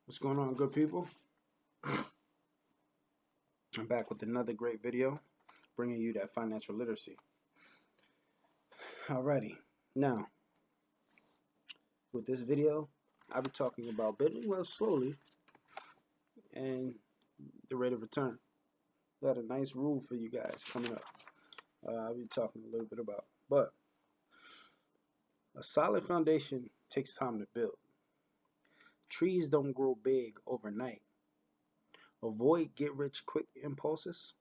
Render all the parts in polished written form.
What's going on, good people? I'm back with another great video bringing you that financial literacy. Alrighty, now with this video, I'll be talking about building wealth slowly and the rate of return. Got a nice rule for you guys coming up. I'll be talking a little bit about, but a solid foundation takes time to build. Trees don't grow big overnight. Avoid get-rich-quick impulses.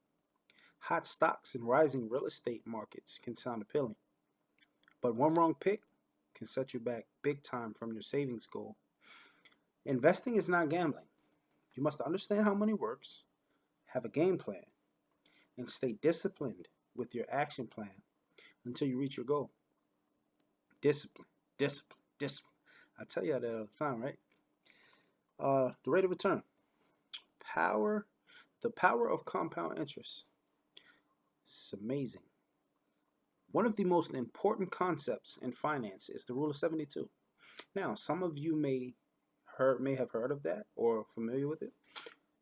Hot stocks and rising real estate markets can sound appealing, but one wrong pick can set you back big time from your savings goal. Investing is not gambling. You must understand how money works, have a game plan, and stay disciplined with your action plan until you reach your goal. Discipline, discipline, discipline. I tell you that all the time, right? The rate of return. The power of compound interest. It's amazing. One of the most important concepts in finance is the rule of 72. Now, some of you may have heard of that or familiar with it.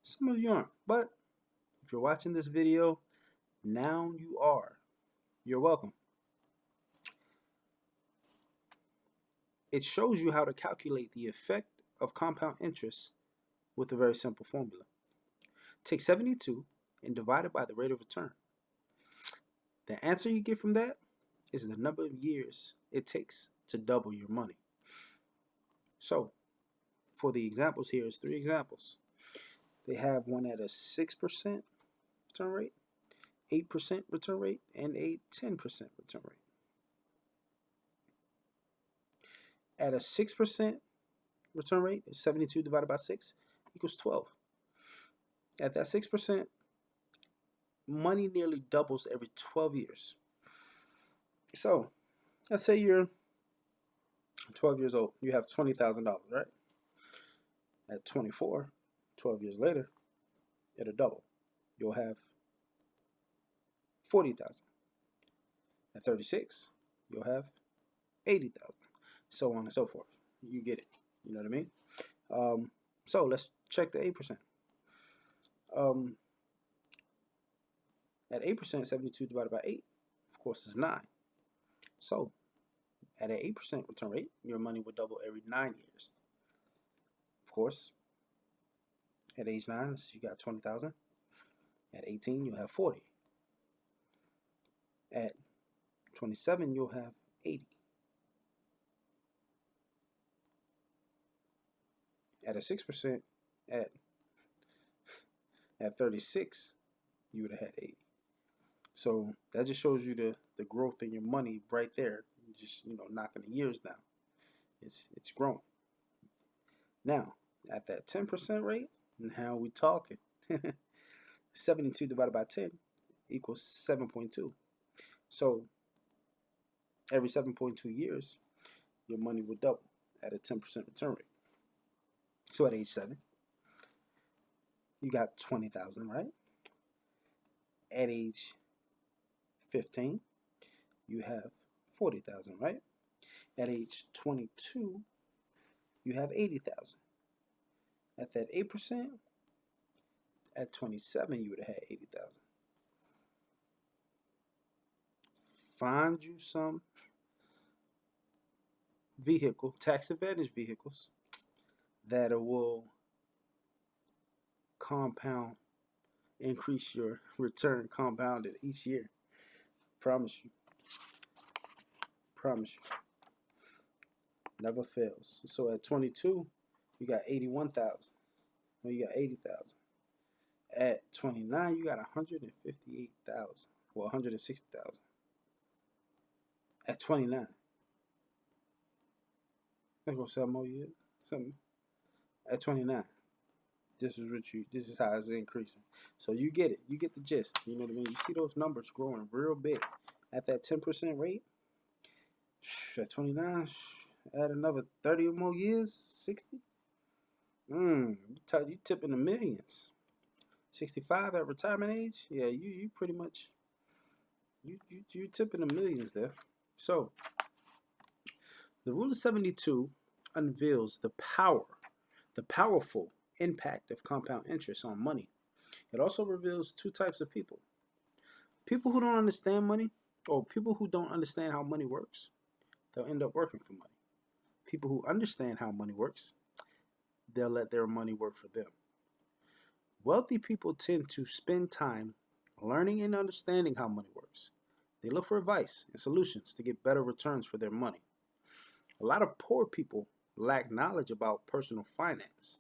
Some of you aren't. But if you're watching this video, now you are. You're welcome. It shows you how to calculate the effect of compound interest with a very simple formula. Take 72 and divide it by the rate of return. The answer you get from that is the number of years it takes to double your money. So, for the examples here is 3 examples. They have one at a 6% return rate, 8% return rate, and a 10% return rate. At a 6% return rate, 72 divided by 6 equals 12. At that 6%, money nearly doubles every 12 years. So, let's say you're 12 years old. You have $20,000, right? At 24, 12 years later, it'll double. You'll have 40,000. At 36, you'll have 80,000. So on and so forth. You get it. You know what I mean? So let's check the 8%. At 8%, 72 divided by 8, of course, is 9. So at an 8% return rate, your money would double every 9 years. Of course, at age 9, you got 20,000. At 18, you'll have 40. At 27, you'll have 80. At a 6%, at 36, you would have had 80. So that just shows you the growth in your money right there. Just knocking the years down. It's growing. Now at that 10% rate, now we talking. 72 divided by 10 equals 7.2. So every 7.2 years, your money would double at a 10% return rate. So at age 7, you got 20,000, right? At age 15, you have 40,000, right? At age 22, you have 80,000. At that 8%, at 27, you would have had 80,000. Find you some vehicle, tax advantage vehicles, that will compound, increase your return compounded each year. Promise you. Promise you. Never fails. So at 22, you got 81,000. No, you got 80,000. At 29, you got 158,000. Well, 160,000. At 29. Let's go 7 more years. Something. At 29. This is how it's increasing. So you get it. You get the gist. You know what I mean? You see those numbers growing real big. At that 10% rate, at 29, add another 30 or more years, 60. You tipping the millions. 65 at retirement age, yeah, you pretty much you tipping the millions there. So the rule of 72 unveils the power The powerful impact of compound interest on money. It also reveals two types of people: people who don't understand money, or people who don't understand how money works. They'll end up working for money. People who understand how money works, they'll let their money work for them. Wealthy people tend to spend time learning and understanding how money works. They look for advice and solutions to get better returns for their money. A lot of poor people lack knowledge about personal finance.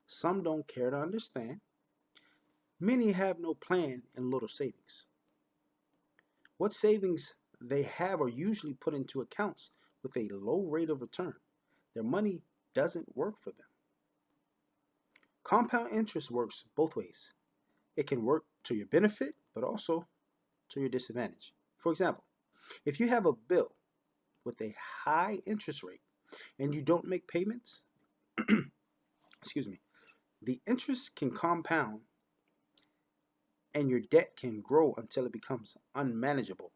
Some don't care to understand. Many have no plan and little savings. What savings they have are usually put into accounts with a low rate of return. Their money doesn't work for them. Compound interest works both ways. It can work to your benefit, but also to your disadvantage. For example, if you have a bill with a high interest rate and you don't make payments, excuse me, the interest can compound and your debt can grow until it becomes unmanageable.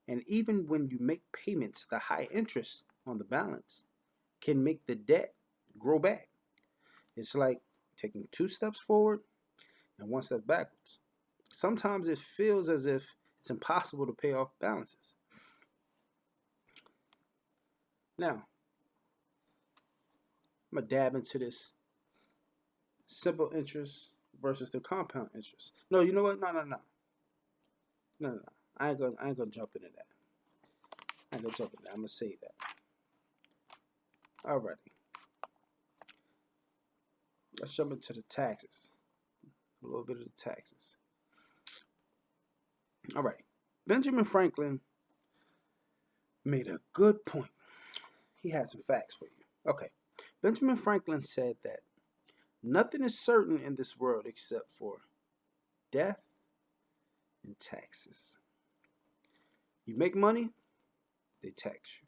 And even when you make payments, the high interest on the balance can make the debt grow back. It's like taking 2 steps forward and 1 step backwards. Sometimes it feels as if it's impossible to pay off balances. Now, I'm going to dab into this simple interest versus the compound interest. No, you know what? No. I ain't gonna jump into that. I'm gonna save that. Alrighty. Let's jump into the taxes. A little bit of the taxes. Alright. Benjamin Franklin made a good point. He had some facts for you. Okay. Benjamin Franklin said that nothing is certain in this world except for death and taxes. You make money, they tax you.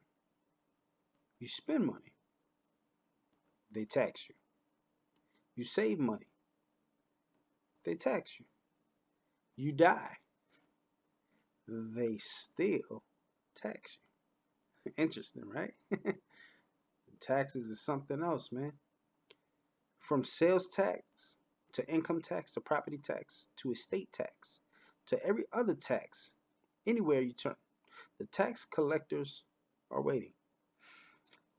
You spend money, they tax you. You save money, they tax you. You die, they still tax you. Interesting, right? Taxes is something else, man. From sales tax to income tax to property tax to estate tax to every other tax, anywhere you turn, the tax collectors are waiting.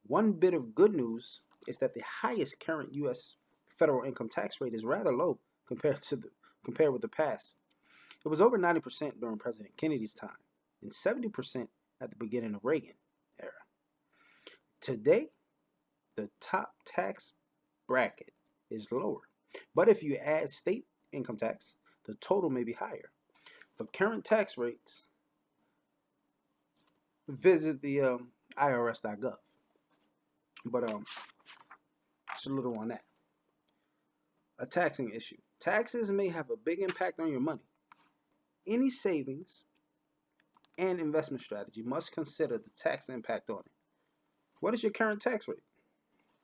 One bit of good news is that the highest current U.S. federal income tax rate is rather low compared with the past. It was over 90% during President Kennedy's time and 70% at the beginning of Reagan era. Today, the top tax bracket is lower, but if you add state income tax, the total may be higher. For current tax rates, visit the IRS.gov. But just a little on that. A taxing issue. Taxes may have a big impact on your money. Any savings and investment strategy must consider the tax impact on it. What is your current tax rate?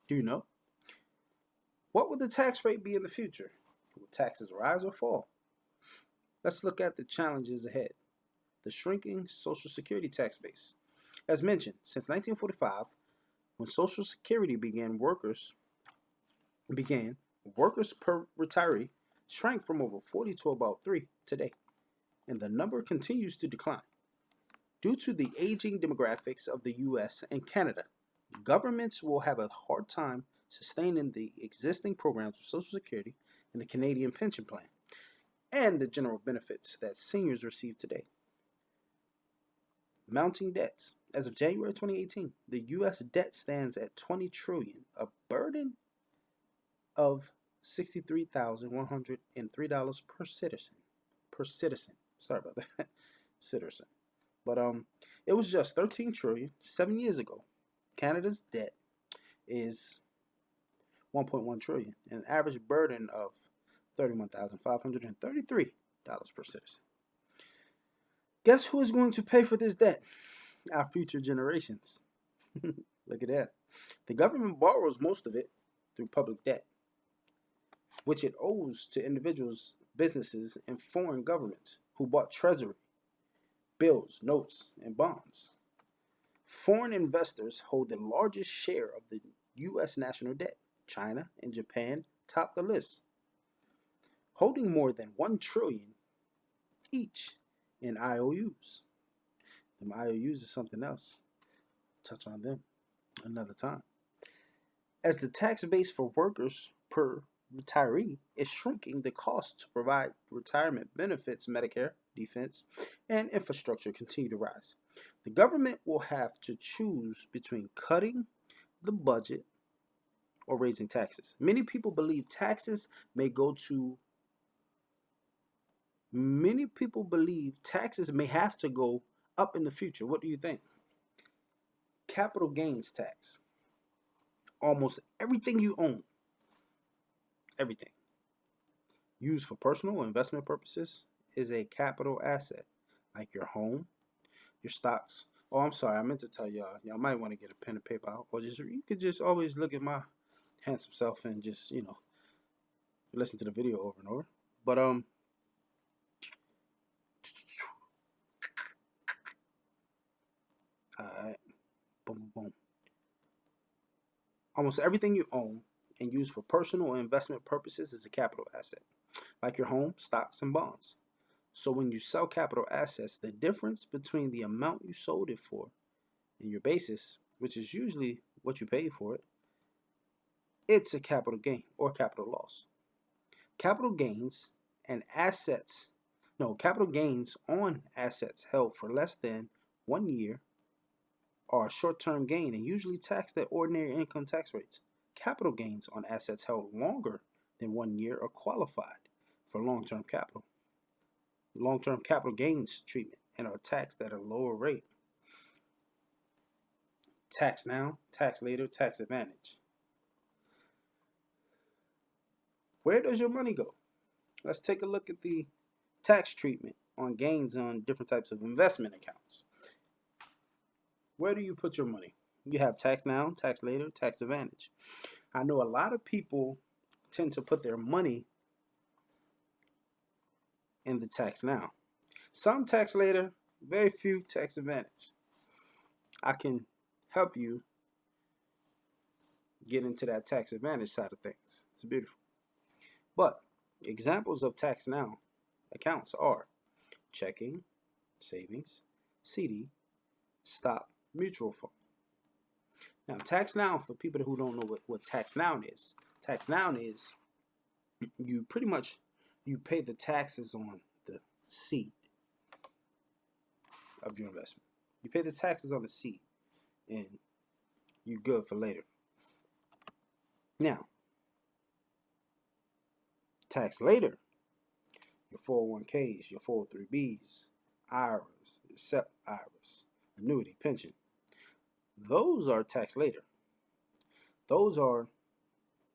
Do you know? What will the tax rate be in the future? Will taxes rise or fall? Let's look at the challenges ahead. The shrinking Social Security tax base. As mentioned, since 1945, when Social Security began, workers per retiree shrank from over 40 to about 3 today, and the number continues to decline. Due to the aging demographics of the U.S. and Canada, governments will have a hard time sustaining the existing programs of Social Security and the Canadian Pension Plan, and the general benefits that seniors receive today. Mounting debts. As of January 2018, the U.S. debt stands at $20 trillion, a burden of $63,103 per citizen. Sorry about that. Citizen. But it was just $13 trillion 7 years ago. Canada's debt is $1.1 trillion, and an average burden of $31,533 per citizen. Guess who is going to pay for this debt? Our future generations. Look at that. The government borrows most of it through public debt, which it owes to individuals, businesses, and foreign governments who bought treasury, bills, notes, and bonds. Foreign investors hold the largest share of the U.S. national debt. China, and Japan top the list, holding more than 1 trillion each in IOUs. Them IOUs is something else. Touch on them another time. As the tax base for workers per retiree is shrinking, the cost to provide retirement benefits, Medicare, defense, and infrastructure continue to rise. The government will have to choose between cutting the budget or raising taxes. Many people believe taxes may have to go up in the future. What do you think? Capital gains tax. Almost everything you own, everything used for personal or investment purposes, is a capital asset, like your home, your stocks. Oh, I'm sorry, I meant to tell y'all. Y'all might want to get a pen and paper out, or you could just always look at my handsome self and just listen to the video over and over. But all right, boom, boom. Almost everything you own and use for personal or investment purposes is a capital asset, like your home, stocks, and bonds. So when you sell capital assets, the difference between the amount you sold it for and your basis, which is usually what you paid for it, it's a capital gain or capital loss. Capital gains on assets held for less than 1 year are a short-term gain and usually taxed at ordinary income tax rates. Capital gains on assets held longer than 1 year are qualified for long-term capital gains treatment, and are taxed at a lower rate. Tax now, tax later, tax advantage. Where does your money go? Let's take a look at the tax treatment on gains on different types of investment accounts. Where do you put your money? You have tax now, tax later, tax advantage. I know a lot of people tend to put their money in the tax now. Some tax later, very few tax advantage. I can help you get into that tax advantage side of things. It's beautiful. But examples of tax now accounts are checking, savings, CD, stock, mutual fund. Now, tax now, for people who don't know what tax now is, you pretty much pay the taxes on the seed of your investment. You pay the taxes on the seed, and you're good for later. Now, tax later, your 401ks, your 403bs, IRAs, your SEP IRAs, annuity, pension. Those are tax later. Those are,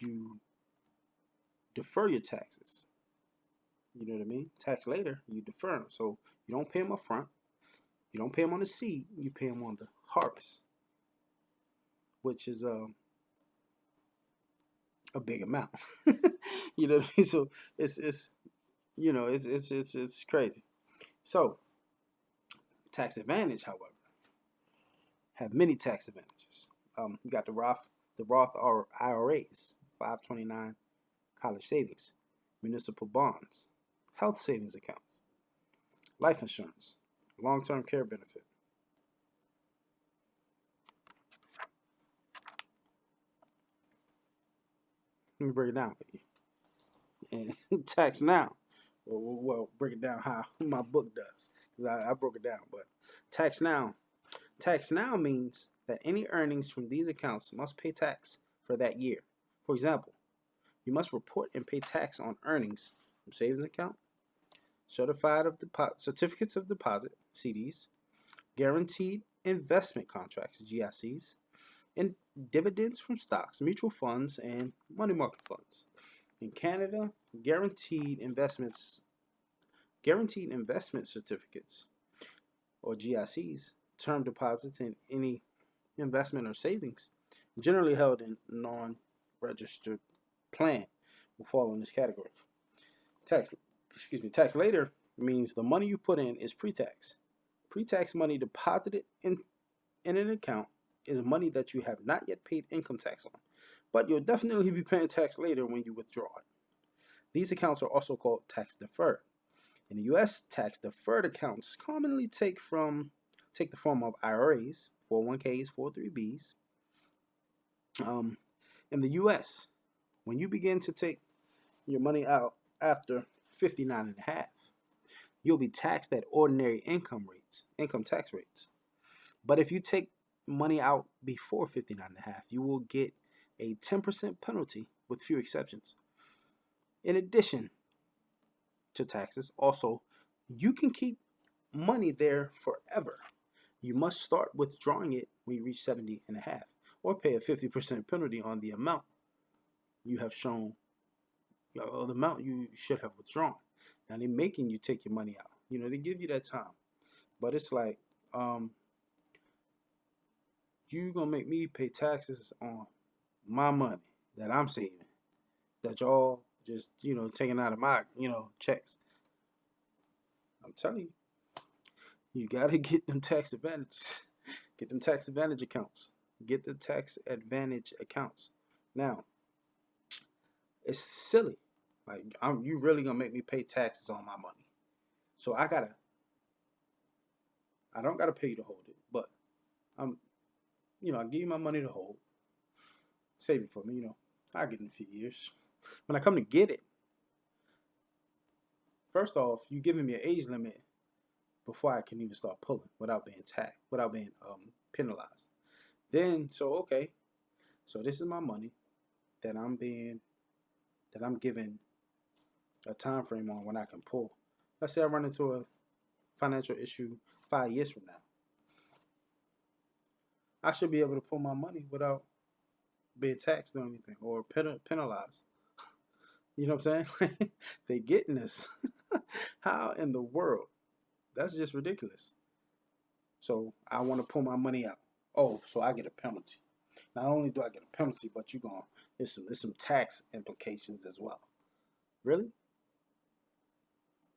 you defer your taxes. You know what I mean? Tax later, you defer them. So you don't pay them up front. You don't pay them on the seed. You pay them on the harvest, which is a big amount. You know what I mean? So it's crazy. So tax advantage, however, have many tax advantages. You got the Roth IRAs, 529 college savings, municipal bonds, health savings accounts, life insurance, long-term care benefit. Let me break it down for you. And tax now. Well, break it down how my book does, because I broke it down. But tax now means that any earnings from these accounts must pay tax for that year. For example, you must report and pay tax on earnings from savings account, certificates of deposit, CDs, guaranteed investment contracts, GICs, and dividends from stocks, mutual funds, and money market funds. In Canada, guaranteed investment certificates, or GICs, term deposits in any investment or savings generally held in non-registered plan will fall in this category. Tax later means the money you put in is pre-tax. Pre-tax money deposited in an account is money that you have not yet paid income tax on, but you'll definitely be paying tax later when you withdraw it. These accounts are also called tax deferred. In the U.S., tax deferred accounts commonly take the form of IRAs, 401ks, 403bs. In the U.S., when you begin to take your money out after 59 and a half, you'll be taxed at ordinary income tax rates. But if you take money out before 59 and a half, you will get a 10% penalty with few exceptions. In addition to taxes, also, you can keep money there forever. You must start withdrawing it when you reach 70 and a half, or pay a 50% penalty on the amount you have shown, or the amount you should have withdrawn. Now they're making you take your money out. They give you that time. But it's like, you gonna make me pay taxes on my money that I'm saving, that y'all just, taking out of my, checks. I'm telling you, you gotta get them tax advantages. Get them tax advantage accounts. Get the tax advantage accounts. Now, it's silly. Like, you really gonna make me pay taxes on my money? So I don't gotta pay you to hold it, but I give you my money to hold. Save it for me, I'll get it in a few years. When I come to get it, first off, you giving me an age limit before I can even start pulling without being taxed, without being penalized. Then, so this is my money that I'm given a time frame on when I can pull. Let's say I run into a financial issue 5 years from now. I should be able to pull my money without being taxed or anything, or penalized. You know what I'm saying? They getting this. How in the world? That's just ridiculous. So I want to pull my money out. Oh, so I get a penalty. Not only do I get a penalty, but there's some tax implications as well. Really?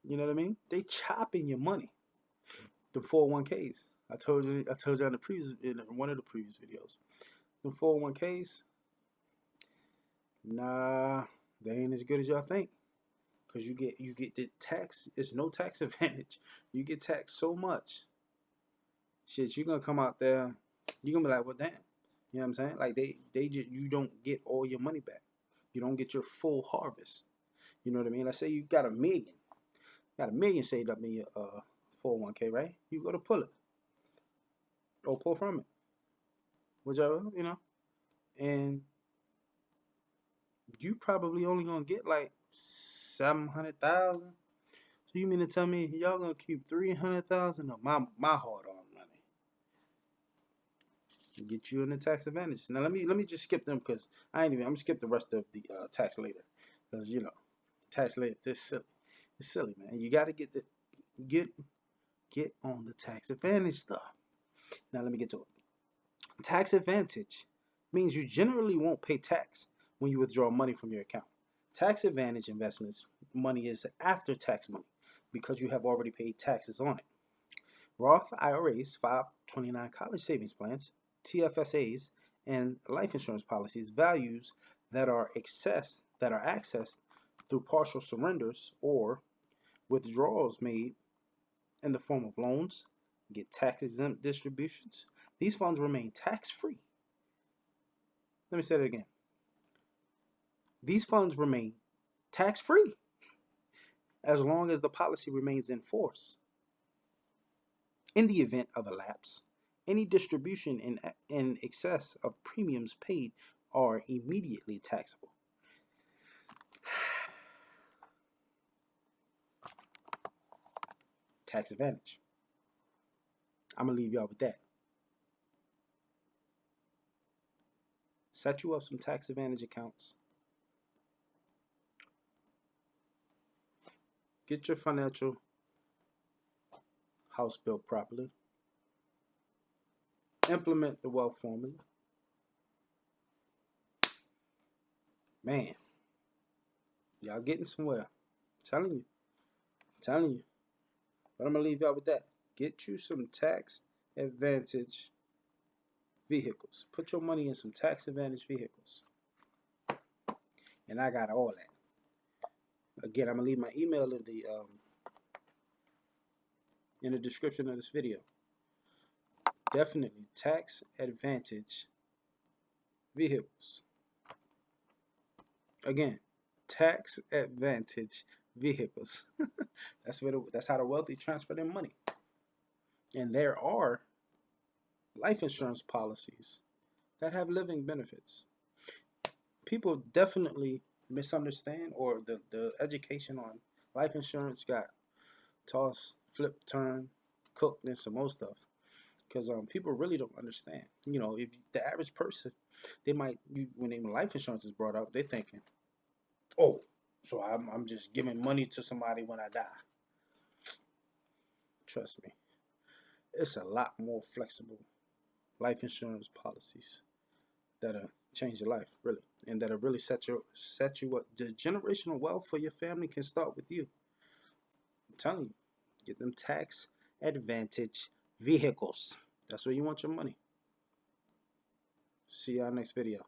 You know what I mean? They chopping your money. The 401ks. I told you in one of the previous videos. The 401ks, nah, they ain't as good as y'all think. Cause you get the tax. It's no tax advantage. You get taxed so much. Shit, you're gonna come out there. You're gonna be like, well, damn. You know what I'm saying? Like you don't get all your money back. You don't get your full harvest. You know what I mean? Let's say you got $1 million. Got $1 million saved up in your 401k, right? You go to pull it. Or pull from it. Whichever, And you probably only gonna get like 700,000. So you mean to tell me y'all gonna keep 300,000 of my hard-earned money? Get you in the tax advantage. Now let me just skip them because I'm gonna skip the rest of the tax later, because tax later. This silly. It's silly, man. You gotta get on the tax advantage stuff. Now let me get to it. Tax advantage means you generally won't pay tax when you withdraw money from your account. Tax advantage investments money is after tax money because you have already paid taxes on it. Roth IRAs, 529 college savings plans, TFSAs, and life insurance policies values that are accessed through partial surrenders or withdrawals made in the form of loans, get tax-exempt distributions. These funds remain tax-free. Let me say that again. These funds remain tax-free as long as the policy remains in force. In the event of a lapse, any distribution in excess of premiums paid are immediately taxable. Tax advantage. I'm going to leave y'all with that. Set you up some tax advantage accounts. Get your financial house built properly. Implement the wealth formula. Man, y'all getting somewhere. Telling you. But I'm going to leave y'all with that. Get you some tax advantage vehicles. Put your money in some tax advantage vehicles. and I got all that. Again, I'm gonna leave my email in the description of this video. Definitely tax advantage vehicles. Again, tax advantage vehicles. That's how the wealthy transfer their money. And there are life insurance policies that have living benefits. People definitely misunderstand, or the education on life insurance got tossed, flipped, turned, cooked, and some more stuff. Because people really don't understand. You know, if the average person, they might, when life insurance is brought up, they're thinking, oh, so I'm just giving money to somebody when I die. Trust me, it's a lot more flexible life insurance policies that'll change your life, really, and that'll really set you up. The generational wealth for your family can start with you. I'm telling you, get them tax advantage vehicles. That's where you want your money. See y'all next video.